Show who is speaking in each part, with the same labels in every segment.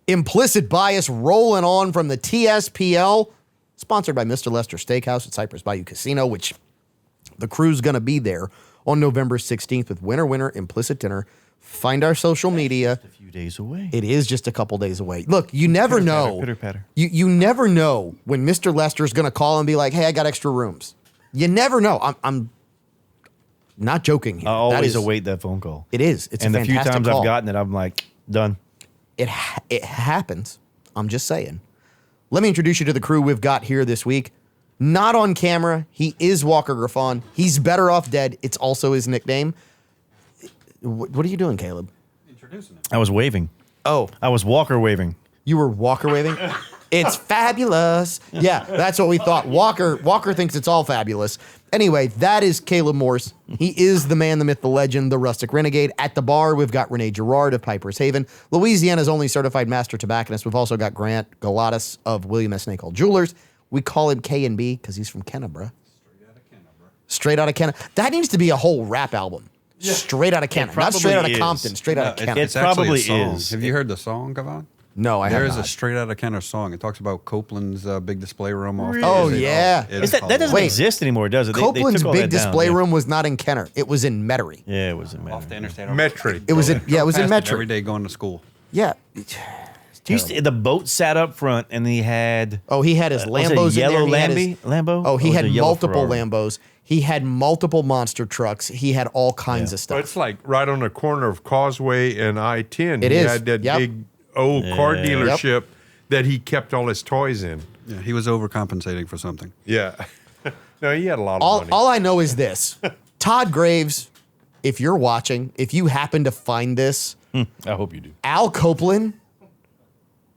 Speaker 1: Implicit Bias rolling on from the TSPL, sponsored by Mr. Lester Steakhouse at Cypress Bayou Casino, which the crew's going to be there on November 16th with Winner Implicit Dinner. Find our social media.
Speaker 2: Just a few days away.
Speaker 1: It is just a couple days away. Look, you never know.
Speaker 2: Pitter-patter.
Speaker 1: You never know when Mr. Lester's going to call and be like, hey, I got extra rooms. You never know. I'm not joking here.
Speaker 2: I always await that phone call.
Speaker 1: It is. It's
Speaker 2: and
Speaker 1: a
Speaker 2: the few
Speaker 1: fantastic
Speaker 2: times
Speaker 1: call.
Speaker 2: I've gotten it, I'm like, done.
Speaker 1: It happens. I'm just saying. Let me introduce you to the crew we've got here this week. Not on camera. He is Walker Griffon. He's better off dead. It's also his nickname. What are you doing, Caleb?
Speaker 3: Introducing it.
Speaker 2: I was waving.
Speaker 1: Oh,
Speaker 2: I was Walker waving.
Speaker 1: you were Walker waving? It's fabulous. Yeah, that's what we thought. Walker thinks it's all fabulous. Anyway, that is Caleb Morse. He is the man, the myth, the legend, the rustic renegade. At the bar, we've got Renee Girard of Piper's Haven, Louisiana's only certified master tobacconist. We've also got Grant Galatas of William S. Nakel Jewelers. We call him K&B because he's from Kennebuck. Straight out of Kennebuck. That needs to be a whole rap album. Yeah. Straight out of Kennebuck. Not straight out of
Speaker 2: is.
Speaker 1: Compton. Straight out of Kennebuck.
Speaker 2: It probably
Speaker 3: actually a song.
Speaker 2: is.
Speaker 3: Have you heard the song, Gavon?
Speaker 1: No, I
Speaker 3: There
Speaker 1: have
Speaker 3: is
Speaker 1: not.
Speaker 3: a Straight Outta Kenner song. It talks about Copeland's big display room off.
Speaker 1: Oh, yeah.
Speaker 3: It is
Speaker 2: That
Speaker 3: called
Speaker 2: doesn't
Speaker 1: Wait.
Speaker 2: exist anymore, does it? They
Speaker 1: Copeland's
Speaker 2: took all
Speaker 1: big
Speaker 2: that down,
Speaker 1: display
Speaker 2: yeah.
Speaker 1: room was not in Kenner. It was in Metairie.
Speaker 2: Yeah, it was in
Speaker 3: off the interstate.
Speaker 4: Metri.
Speaker 1: It was in it was in
Speaker 3: Past it every
Speaker 1: Metairie.
Speaker 3: day going to school.
Speaker 1: Yeah.
Speaker 2: The boat sat up front, and he had
Speaker 1: Oh, he had his
Speaker 2: was it
Speaker 1: Lambos
Speaker 2: yellow
Speaker 1: in there. He had
Speaker 2: Lambo.
Speaker 1: Oh, he
Speaker 2: Or was
Speaker 1: had
Speaker 2: it a yellow
Speaker 1: multiple
Speaker 2: Ferrari?
Speaker 1: Lambos. He had multiple monster trucks. He had all kinds of
Speaker 4: But
Speaker 1: stuff.
Speaker 4: it's like right on the corner of Causeway and I-10.
Speaker 1: It
Speaker 4: he
Speaker 1: is.
Speaker 4: had that
Speaker 1: Yep.
Speaker 4: big old car
Speaker 2: Yeah.
Speaker 4: dealership that he kept all his toys in.
Speaker 3: Yeah, he was overcompensating for something.
Speaker 4: Yeah. No, he had a lot of money.
Speaker 1: All I know is this. Todd Graves, if you're watching, if you happen to find this,
Speaker 2: I hope you do.
Speaker 1: Al Copeland,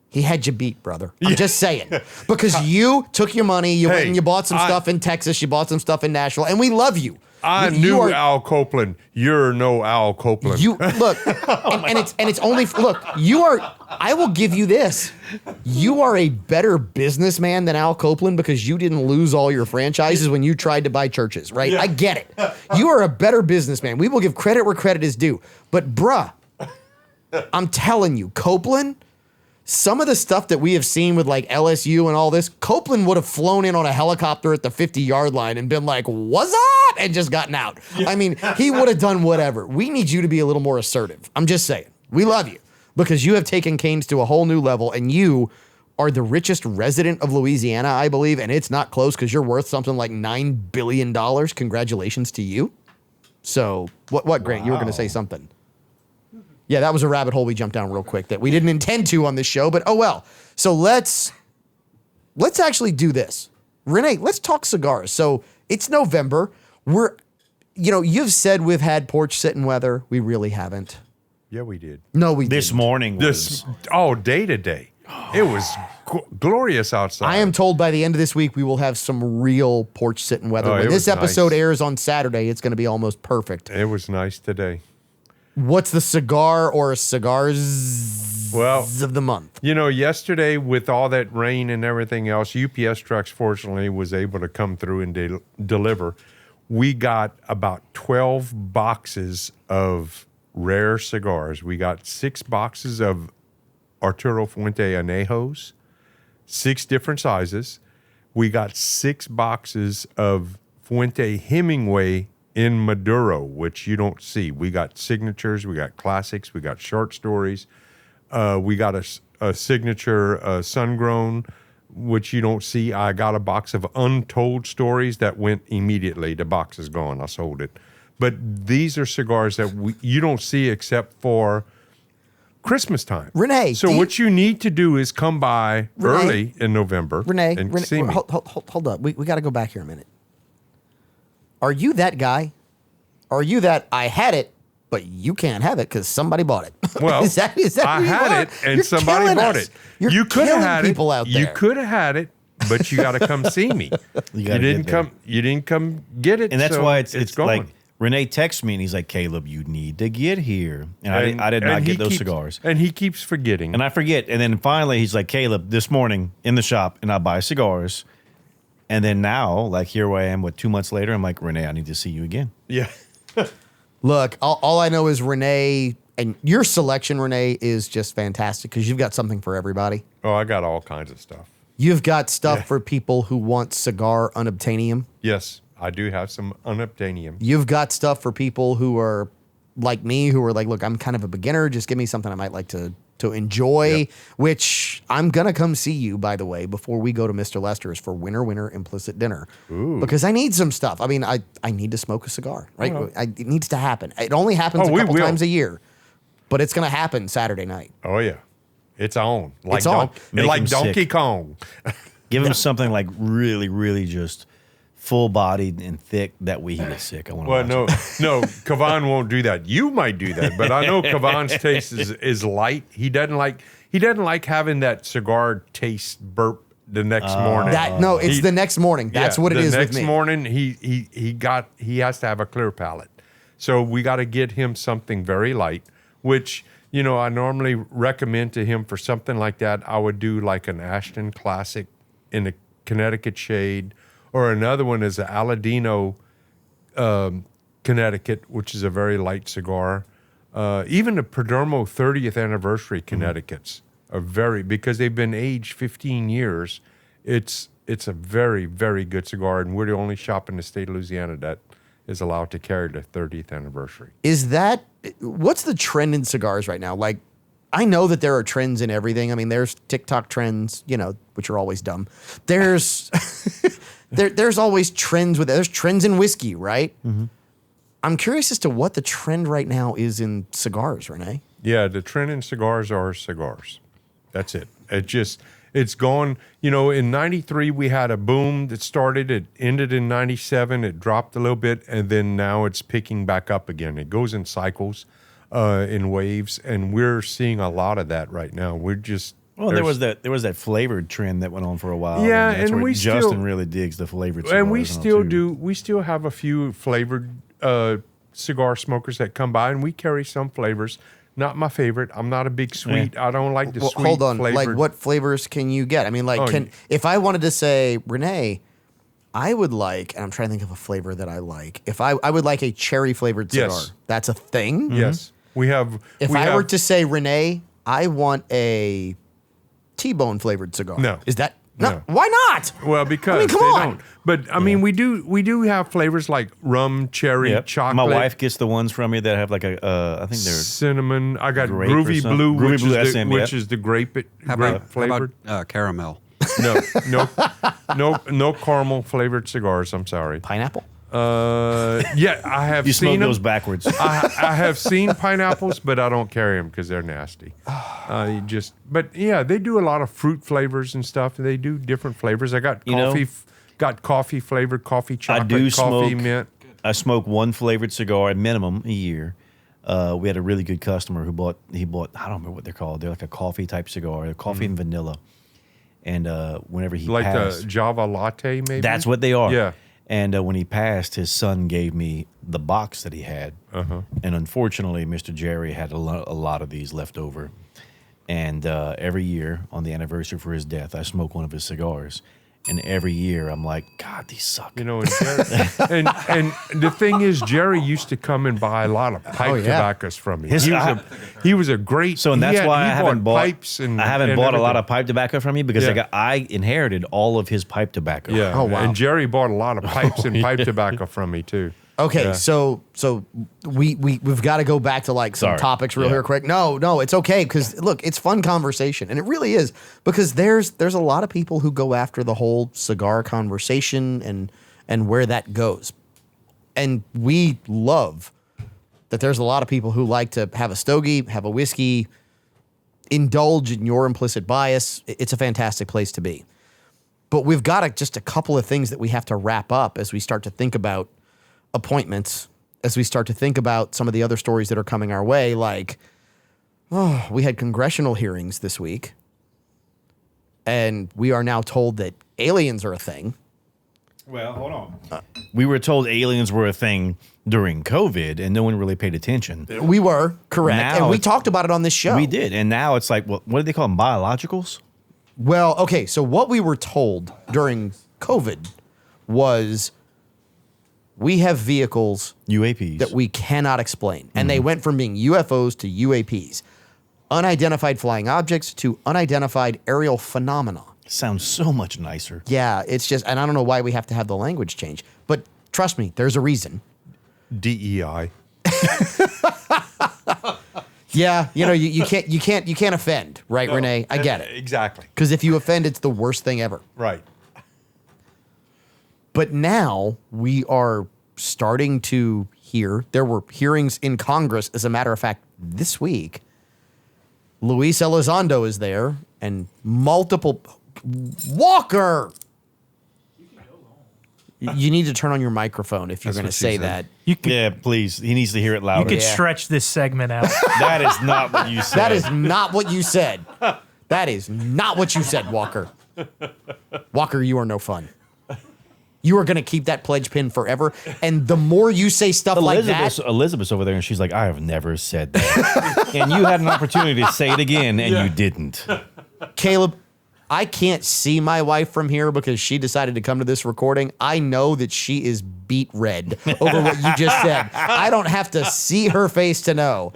Speaker 1: he had you beat, brother. I'm just saying. Because you took your money, you went
Speaker 4: Hey,
Speaker 1: and you bought some
Speaker 4: I-
Speaker 1: stuff in Texas, you bought some stuff in Nashville, and we love you.
Speaker 4: I
Speaker 1: You
Speaker 4: knew
Speaker 1: are-
Speaker 4: Al Copeland. You're no Al Copeland.
Speaker 1: You look, and it's only look. You are. I will give you this. You are a better businessman than Al Copeland because you didn't lose all your franchises when you tried to buy churches, right? I get it. You are a better businessman. We will give credit where credit is due. But bruh, I'm telling you, Copeland. Some of the stuff that we have seen with like LSU and all this, Copeland would have flown in on a helicopter at the 50-yard line and been like, "What's up?" and just gotten out. I mean, he would have done whatever. We need you to be a little more assertive. I'm just saying. We love you because you have taken Canes to a whole new level and you are the richest resident of Louisiana, I believe, and it's not close because you're worth something like $9 billion. Congratulations to you. So, what Grant? You were going to say something. Yeah, that was a rabbit hole we jumped down real quick that we didn't intend to on this show, but oh well. So let's actually do this. Renee, let's talk cigars. So it's November. You've said we've had porch sitting weather. We really haven't.
Speaker 4: Yeah, we did.
Speaker 1: No, we
Speaker 2: This
Speaker 1: didn't.
Speaker 2: morning was
Speaker 4: Day to day. It was glorious outside.
Speaker 1: I am told by the end of this week we will have some real porch sitting weather.
Speaker 4: Oh,
Speaker 1: When
Speaker 4: it
Speaker 1: this
Speaker 4: was
Speaker 1: episode
Speaker 4: nice.
Speaker 1: airs on Saturday, it's going to be almost perfect.
Speaker 4: It was nice today.
Speaker 1: What's the cigar or cigars
Speaker 4: Well,
Speaker 1: of the month?
Speaker 4: you know, yesterday with all that rain and everything else, UPS trucks fortunately was able to come through and deliver. We got about 12 boxes of rare cigars. We got 6 boxes of Arturo Fuente Anejos, 6 different sizes. We got 6 boxes of Fuente Hemingway in Maduro, which you don't see. We got signatures, we got classics, we got short stories. We got a signature sun-grown, which you don't see. I got a box of untold stories that went immediately. The box is gone. I sold it. But these are cigars that you don't see except for Christmas time.
Speaker 1: Renee,
Speaker 4: So what you need to do is come by early in November and see me.
Speaker 1: Hold up. We got to go back here a minute. Are you that guy? Are you that I had it, but you can't have it because somebody bought it?
Speaker 4: Well,
Speaker 1: is that
Speaker 4: I
Speaker 1: who you
Speaker 4: had
Speaker 1: are?
Speaker 4: it and
Speaker 1: You're
Speaker 4: somebody
Speaker 1: killing
Speaker 4: bought
Speaker 1: us.
Speaker 4: it.
Speaker 1: You're
Speaker 4: You could have
Speaker 1: killing
Speaker 4: had
Speaker 1: people
Speaker 4: it.
Speaker 1: out there.
Speaker 4: You could have had it, but you got to come see me. You
Speaker 2: gotta
Speaker 4: didn't
Speaker 2: get there.
Speaker 4: come. You didn't come get it,
Speaker 2: and that's
Speaker 4: so
Speaker 2: why it's
Speaker 4: gone.
Speaker 2: like Renee texts me and he's like, "Caleb, you need to get here." And I did not
Speaker 4: and
Speaker 2: get
Speaker 4: he
Speaker 2: those
Speaker 4: keeps-
Speaker 2: cigars.
Speaker 4: And he keeps forgetting.
Speaker 2: And I forget. And then finally he's like, "Caleb, this morning in the shop," and I buy cigars. And then now, like here I am, 2 months later, I'm like, Renee, I need to see you again.
Speaker 4: yeah.
Speaker 1: Look, all I know is Renee And your selection, Renee, is just fantastic because you've got something for everybody.
Speaker 4: Oh, I got all kinds of stuff.
Speaker 1: You've got stuff for people who want cigar unobtainium.
Speaker 4: Yes, I do have some unobtainium.
Speaker 1: You've got stuff for people who are like me, who are like, look, I'm kind of a beginner. Just give me something I might like to enjoy,
Speaker 4: Yep.
Speaker 1: which I'm going to come see you, by the way, before we go to Mr. Lester's for Winter Implicit Dinner. Because I need some stuff. I mean, I need to smoke a cigar, right? It needs to happen. It only happens a
Speaker 4: we
Speaker 1: couple
Speaker 4: will.
Speaker 1: times a year, but it's going to happen Saturday night.
Speaker 4: Oh yeah, it's on. Like
Speaker 1: It's on.
Speaker 2: Make
Speaker 4: like
Speaker 2: 'em
Speaker 4: Donkey
Speaker 2: sick.
Speaker 4: Kong.
Speaker 2: Give him something like really, really just full bodied and thick. That way he gets sick. I want to.
Speaker 4: Well, no, Kavan won't do that. You might do that, but I know Kavan's taste is light. He doesn't like having that cigar taste burp the next morning.
Speaker 1: It's the next morning. That's what it is with me.
Speaker 4: The next morning, he has to have a clear palate. So we got to get him something very light, which I normally recommend to him for something like that. I would do like an Ashton Classic in a Connecticut shade, or another one is an Aladino Connecticut, which is a very light cigar. Even the Perdomo 30th anniversary Connecticut's are because they've been aged 15 years. It's a very, very good cigar, and we're the only shop in the state of Louisiana that is allowed to carry the 30th anniversary.
Speaker 1: What's the trend in cigars right now? Like, I know that there are trends in everything. I mean, there's TikTok trends, which are always dumb. There's there's always trends there's trends in whiskey, right? Mm-hmm. I'm curious as to what the trend right now is in cigars, Renee.
Speaker 4: Yeah, the trend in cigars are cigars. That's it. It's gone. In 93, we had a boom that started. It ended in 97. It dropped a little bit, and then now it's picking back up again. It goes in cycles, in waves, and we're seeing a lot of that right now.
Speaker 2: there was that flavored trend that went on for a while.
Speaker 4: Yeah,
Speaker 2: that's
Speaker 4: and
Speaker 2: where
Speaker 4: we
Speaker 2: Justin
Speaker 4: still-
Speaker 2: really digs the flavored cigars.
Speaker 4: And we
Speaker 2: and
Speaker 4: still
Speaker 2: all, too.
Speaker 4: do. We still have a few flavored cigar smokers that come by, and we carry some flavors. Not my favorite. I'm not a big sweet. I don't like the sweet.
Speaker 1: Hold on.
Speaker 4: Flavored.
Speaker 1: Like, what flavors can you get? I mean, if I wanted to say, Renee, I would like, and I'm trying to think of a flavor that I like. If I would like a cherry flavored cigar.
Speaker 4: Yes.
Speaker 1: That's a thing.
Speaker 4: Yes, we have.
Speaker 1: If I were to say, Renee, I want a T-bone flavored cigar.
Speaker 4: No.
Speaker 1: Is that no?
Speaker 4: No.
Speaker 1: Why not?
Speaker 4: Well, because
Speaker 1: come
Speaker 4: they
Speaker 1: on.
Speaker 4: don't. But I mean, we do have flavors like rum, cherry,
Speaker 2: Yep.
Speaker 4: chocolate.
Speaker 2: My wife gets the ones from me that have like I think they're
Speaker 4: cinnamon. I got
Speaker 2: grape or
Speaker 4: Groovy
Speaker 2: something.
Speaker 4: Blue,
Speaker 2: Groovy
Speaker 4: which
Speaker 2: Blue
Speaker 4: is
Speaker 2: SM,
Speaker 4: the,
Speaker 2: yep.
Speaker 4: which is the grape
Speaker 3: How
Speaker 4: flavored.
Speaker 3: about caramel?
Speaker 4: No caramel flavored cigars. I'm sorry.
Speaker 1: Pineapple.
Speaker 4: Yeah, I have
Speaker 2: you
Speaker 4: seen
Speaker 2: smoke
Speaker 4: them.
Speaker 2: those backwards.
Speaker 4: I have seen pineapples, but I don't carry them because they're nasty. But yeah, they do a lot of fruit flavors and stuff. They do different flavors. I got coffee flavored, coffee chocolate,
Speaker 2: I do
Speaker 4: coffee
Speaker 2: smoke.
Speaker 4: mint.
Speaker 2: I smoke one flavored cigar at minimum a year. We had a really good customer who bought. I don't remember what they're called. They're like a coffee type cigar. They're coffee and vanilla. And whenever he
Speaker 4: Like
Speaker 2: passed,
Speaker 4: the Java latte, maybe.
Speaker 2: that's what they are.
Speaker 4: Yeah.
Speaker 2: And when he passed, his son gave me the box that he had.
Speaker 4: Uh-huh.
Speaker 2: And unfortunately, Mr. Jerry had a lot of these left over. And every year on the anniversary for his death, I smoke one of his cigars. And every year I'm like, God, these suck.
Speaker 4: And, Jerry, and the thing is, Jerry used to come and buy a lot of pipe tobaccos from me. He was a great.
Speaker 2: So and that's why I haven't bought
Speaker 4: pipes and
Speaker 2: I haven't
Speaker 4: and
Speaker 2: bought a lot
Speaker 4: everything.
Speaker 2: of pipe tobacco from you because
Speaker 4: Yeah.
Speaker 2: I inherited all of his pipe tobacco.
Speaker 4: Yeah.
Speaker 1: Oh, wow.
Speaker 4: And Jerry bought a lot of pipes and pipe tobacco from me too.
Speaker 1: Okay,
Speaker 4: Yeah.
Speaker 1: so we've got to go back to like some
Speaker 2: Sorry.
Speaker 1: topics real
Speaker 2: Yeah.
Speaker 1: here quick. No, it's okay because look, it's fun conversation, and it really is because there's a lot of people who go after the whole cigar conversation and where that goes, and we love that there's a lot of people who like to have a stogie, have a whiskey, indulge in your implicit bias. It's a fantastic place to be, but we've got just a couple of things that we have to wrap up as we start to think about appointments, as we start to think about some of the other stories that are coming our way, like, we had congressional hearings this week, and we are now told that aliens are a thing.
Speaker 2: Well, hold on. We were told aliens were a thing during COVID, and no one really paid attention.
Speaker 1: We were, correct.
Speaker 2: Now
Speaker 1: And we
Speaker 2: it's-
Speaker 1: talked about it on this show.
Speaker 2: We did, and now it's like, what do they call them? Biologicals?
Speaker 1: Well, okay, so what we were told during COVID was we have vehicles
Speaker 2: UAPs.
Speaker 1: that we cannot explain. And they went from being UFOs to UAPs, unidentified flying objects to unidentified aerial phenomena.
Speaker 2: Sounds so much nicer.
Speaker 1: Yeah, it's just, and I don't know why we have to have the language change, but trust me, there's a reason.
Speaker 4: DEI.
Speaker 1: Yeah, you can't offend, right, Renee? I get it.
Speaker 4: Exactly.
Speaker 1: Because if you offend, it's the worst thing ever.
Speaker 4: Right.
Speaker 1: But now we are starting to hear, there were hearings in Congress, as a matter of fact, this week. Luis Elizondo is there, and multiple... Walker! You need to turn on your microphone if you're
Speaker 3: That's
Speaker 1: going to
Speaker 3: what she
Speaker 1: say
Speaker 3: said.
Speaker 1: that.
Speaker 5: You could,
Speaker 2: Yeah, please. He needs to hear it
Speaker 5: you
Speaker 2: louder.
Speaker 5: could
Speaker 1: Yeah.
Speaker 5: stretch this segment out.
Speaker 2: That is not what you said.
Speaker 1: That is not what you said. That is not what you said, Walker. Walker, you are no fun. You are going to keep that pledge pin forever. And the more you say stuff like that,
Speaker 2: Elizabeth's over there, and she's like, I have never said that. And you had an opportunity to say it again, and you didn't.
Speaker 1: Caleb, I can't see my wife from here because she decided to come to this recording. I know that she is beet red over what you just said. I don't have to see her face to know.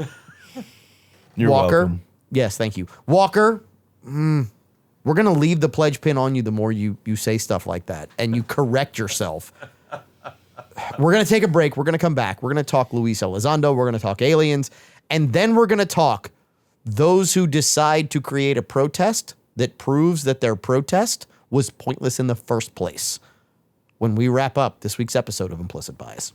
Speaker 2: You're
Speaker 1: Walker,
Speaker 2: welcome.
Speaker 1: yes, thank you. Walker, we're going to leave the pledge pin on you the more you say stuff like that and you correct yourself. We're going to take a break. We're going to come back. We're going to talk Luis Elizondo. We're going to talk aliens. And then we're going to talk those who decide to create a protest that proves that their protest was pointless in the first place when we wrap up this week's episode of Implicit Bias.